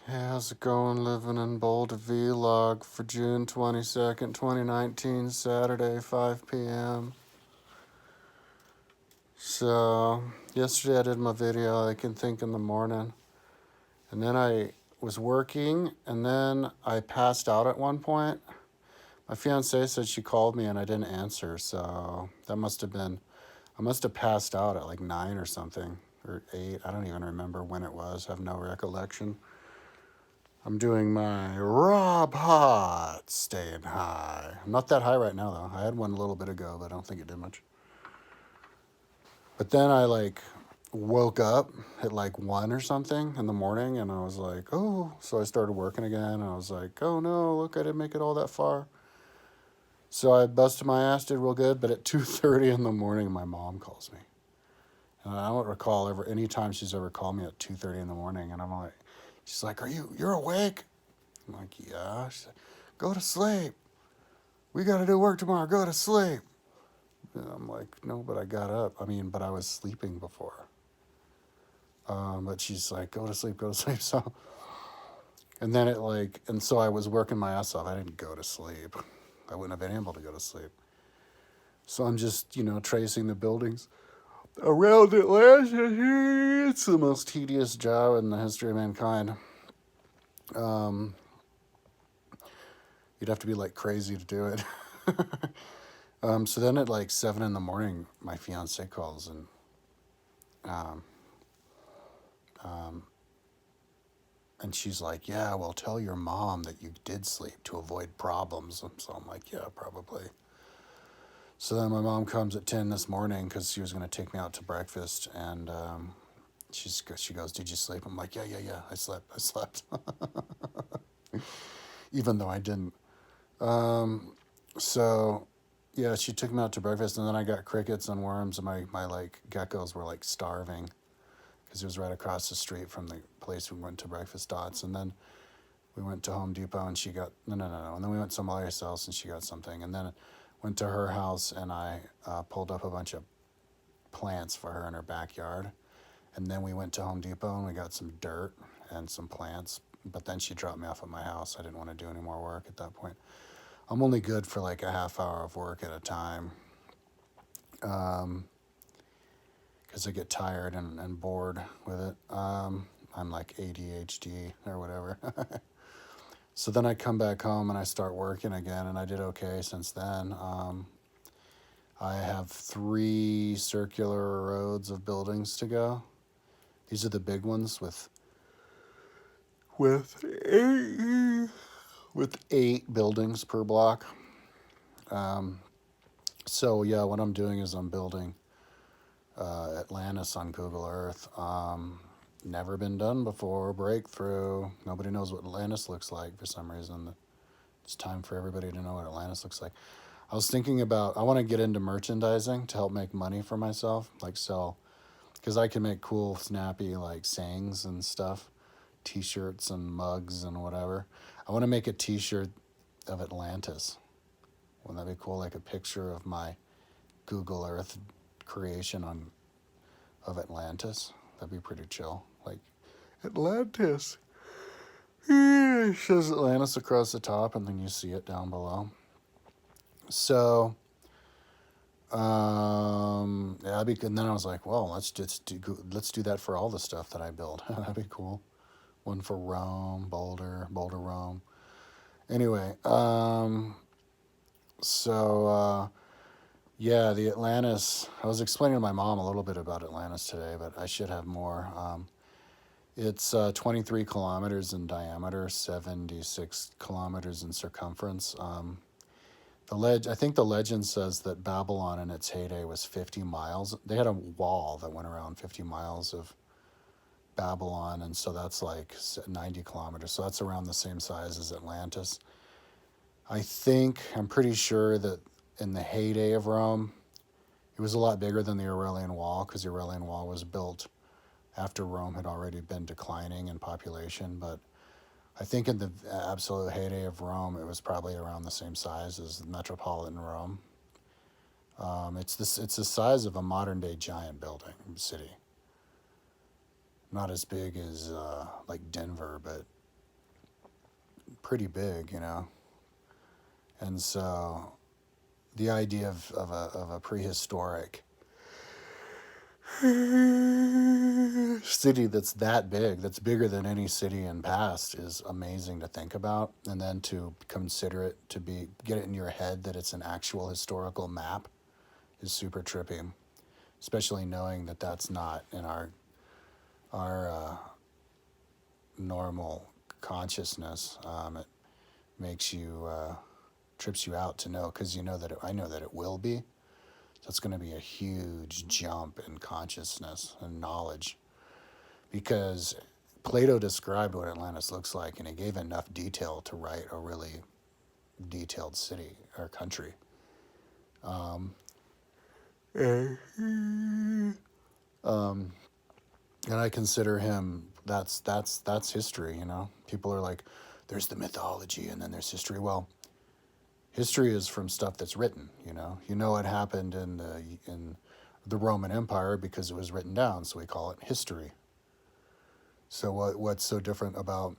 Hey, how's it going? Living in Boulder vlog for June 22nd, 2019, Saturday, 5 p.m. So, yesterday I did my video, I Can Think in the Morning. And then I was working, and then I passed out at one point. My fiance said she called me and I didn't answer, so that must have been, I must have passed out at like 9 or something, or 8. I don't even remember when it was, I have no recollection. I'm doing my Rob Hot, staying high. I'm not that high right now, though. I had one a little bit ago, but I don't think it did much. But then I woke up at like 1 or something in the morning, and I was like, oh. So I started working again, and I was like, oh no, look, I didn't make it all that far. So I busted my ass, did real good, but at 2:30 in the morning, my mom calls me. And I don't recall ever any time she's ever called me at 2:30 in the morning, and I'm like, she's like, you're awake? I'm like, yeah. She's like, go to sleep. We got to do work tomorrow. Go to sleep. And I'm like, no, but I got up. But I was sleeping before. But she's like, go to sleep, go to sleep. So, and then and so I was working my ass off. I didn't go to sleep. I wouldn't have been able to go to sleep. So I'm just, tracing the buildings around Atlantis. It's the most tedious job in the history of mankind. Um, you'd have to be like crazy to do it. So then at like 7 in the morning, my fiance calls and um, um, and she's like, yeah, well, tell your mom that you did sleep to avoid problems. And so I'm like, yeah, probably. So then my mom comes at 10 this morning because she was going to take me out to breakfast. And she goes, did you sleep? I'm like, yeah, I slept. Even though I didn't. Um, so, yeah, she took me out to breakfast. And then I got crickets and worms. And my geckos were, starving because it was right across the street from the place we went to breakfast dots. And then we went to Home Depot and she got no. And then we went to somebody's house and she got something. And then went to her house and I pulled up a bunch of plants for her in her backyard. And then we went to Home Depot and we got some dirt and some plants. But then she dropped me off at my house. I didn't want to do any more work at that point. I'm only good for like a half hour of work at a time. Because I get tired and bored with it. I'm like ADHD or whatever. So then I come back home and I start working again, and I did okay since then. I have 3 circular roads of buildings to go. These are the big ones with 8 with 8 buildings per block. Um, so yeah, what I'm doing is I'm building Atlantis on Google Earth. Never been done before. Breakthrough. Nobody knows what Atlantis looks like for some reason. It's time for everybody to know what Atlantis looks like. I was thinking about, I want to get into merchandising to help make money for myself, like sell, because I can make cool, snappy, sayings and stuff, t-shirts and mugs and whatever. I want to make a t-shirt of Atlantis. Wouldn't that be cool? Like a picture of my Google Earth creation of Atlantis. That'd be pretty chill. Like, Atlantis. It shows Atlantis across the top, and then you see it down below. So, yeah, that'd be good. And then I was like, well, let's do that for all the stuff that I build. That'd be cool. One for Rome, Boulder, Rome. Anyway, so yeah, the Atlantis. I was explaining to my mom a little bit about Atlantis today, but I should have more. It's 23 kilometers in diameter, 76 kilometers in circumference. I think the legend says that Babylon in its heyday was 50 miles. They had a wall that went around 50 miles of Babylon, and so that's like 90 kilometers. So that's around the same size as Atlantis. I'm pretty sure that in the heyday of Rome, it was a lot bigger than the Aurelian Wall because the Aurelian Wall was built after Rome had already been declining in population. But I think in the absolute heyday of Rome, it was probably around the same size as metropolitan Rome. It's the size of a modern day giant building city. Not as big as like Denver, but pretty big, you know. And so the idea of a prehistoric city that's that big, that's bigger than any city in past, is amazing to think about. And then to consider it to be, get it in your head that it's an actual historical map is super trippy, especially knowing that that's not in our normal consciousness. It makes you trips you out to know, because you know that I know that it will be. So it's going to be a huge jump in consciousness and knowledge, because Plato described what Atlantis looks like, and he gave enough detail to write a really detailed city or country. Um, um, and I consider him, that's history. You know, people are like, there's the mythology and then there's history. Well, history is from stuff that's written. You know what happened in the Roman Empire because it was written down, so we call it history. So what's so different about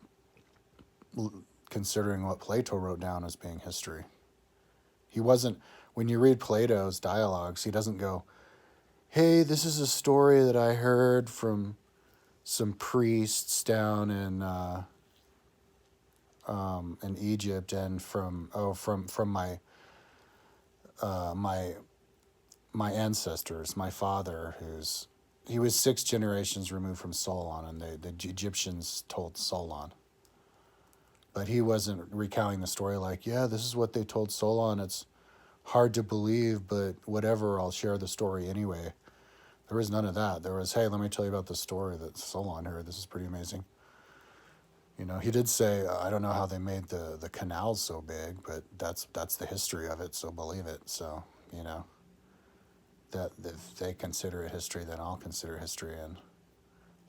considering what Plato wrote down as being history? He wasn't, when you read Plato's dialogues, he doesn't go, hey, this is a story that I heard from some priests down in Egypt, and from my my ancestors, my father, he was 6 generations removed from Solon, and the Egyptians told Solon. But he wasn't recounting the story like, yeah, this is what they told Solon. It's hard to believe, but whatever, I'll share the story anyway. There was none of that. There was, hey, let me tell you about the story that Solon heard. This is pretty amazing. You know, he did say, I don't know how they made the canals so big, but that's the history of it, so believe it. So, you know, that if they consider it history, then I'll consider history, and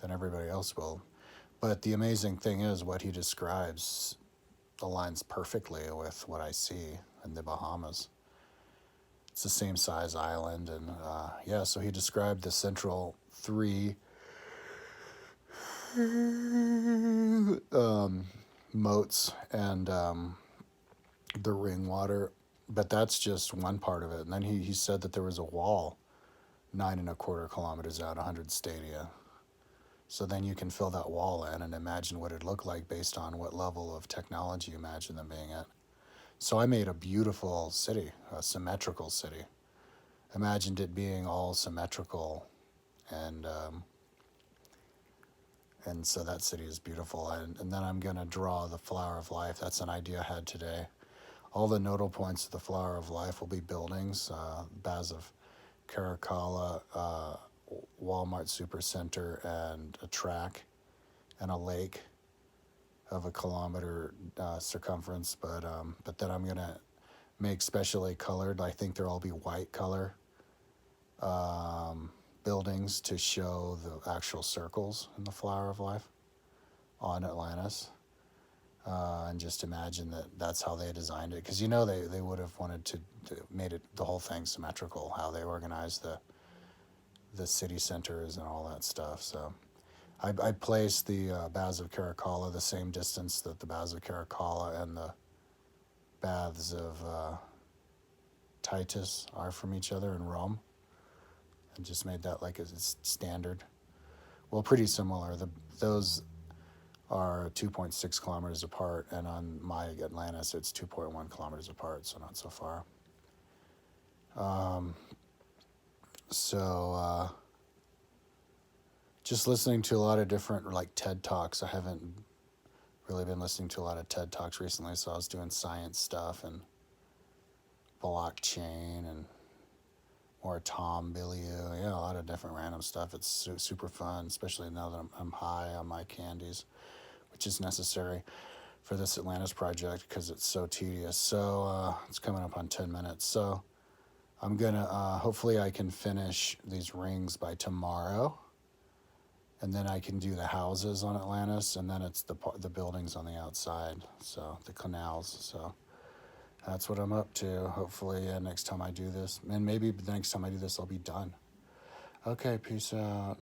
then everybody else will. But the amazing thing is, what he describes aligns perfectly with what I see in the Bahamas. It's the same size island, and yeah, so he described the central 3 moats and the ring water, but that's just one part of it. And then he said that there was a wall 9.25 kilometers out, 100 stadia. So then you can fill that wall in and imagine what it'd look like based on what level of technology you imagine them being at. So I made a beautiful city, a symmetrical city. Imagined it being all symmetrical, and so that city is beautiful. And then I'm going to draw the Flower of Life. That's an idea I had today. All the nodal points of the Flower of Life will be buildings, Baz of Caracalla, Walmart Supercenter, and a track and a lake of 1 kilometer circumference. But then I'm going to make specially colored, I think there'll all be white color buildings to show the actual circles in the Flower of Life on Atlantis. And just imagine that that's how they designed it, because you know they would have wanted to made it the whole thing symmetrical, how they organized the city centers and all that stuff. So I placed the Baths of Caracalla the same distance that the Baths of Caracalla and the Baths of Titus are from each other in Rome, and just made that like a standard. Well, pretty similar. Those are 2.6 kilometers apart, and on my Atlantis it's 2.1 kilometers apart, so not so far. So just listening to a lot of different like TED Talks. I haven't really been listening to a lot of TED Talks recently, so I was doing science stuff and blockchain and more Tom Bilyeu, yeah, a lot of different random stuff. It's super fun, especially now that I'm high on my candies, which is necessary for this Atlantis project because it's so tedious. So it's coming up on 10 minutes. So I'm going to, hopefully I can finish these rings by tomorrow. And then I can do the houses on Atlantis, and then it's the buildings on the outside, so the canals. So that's what I'm up to. Hopefully next time I do this, and maybe the next time I do this I'll be done. Okay, peace out.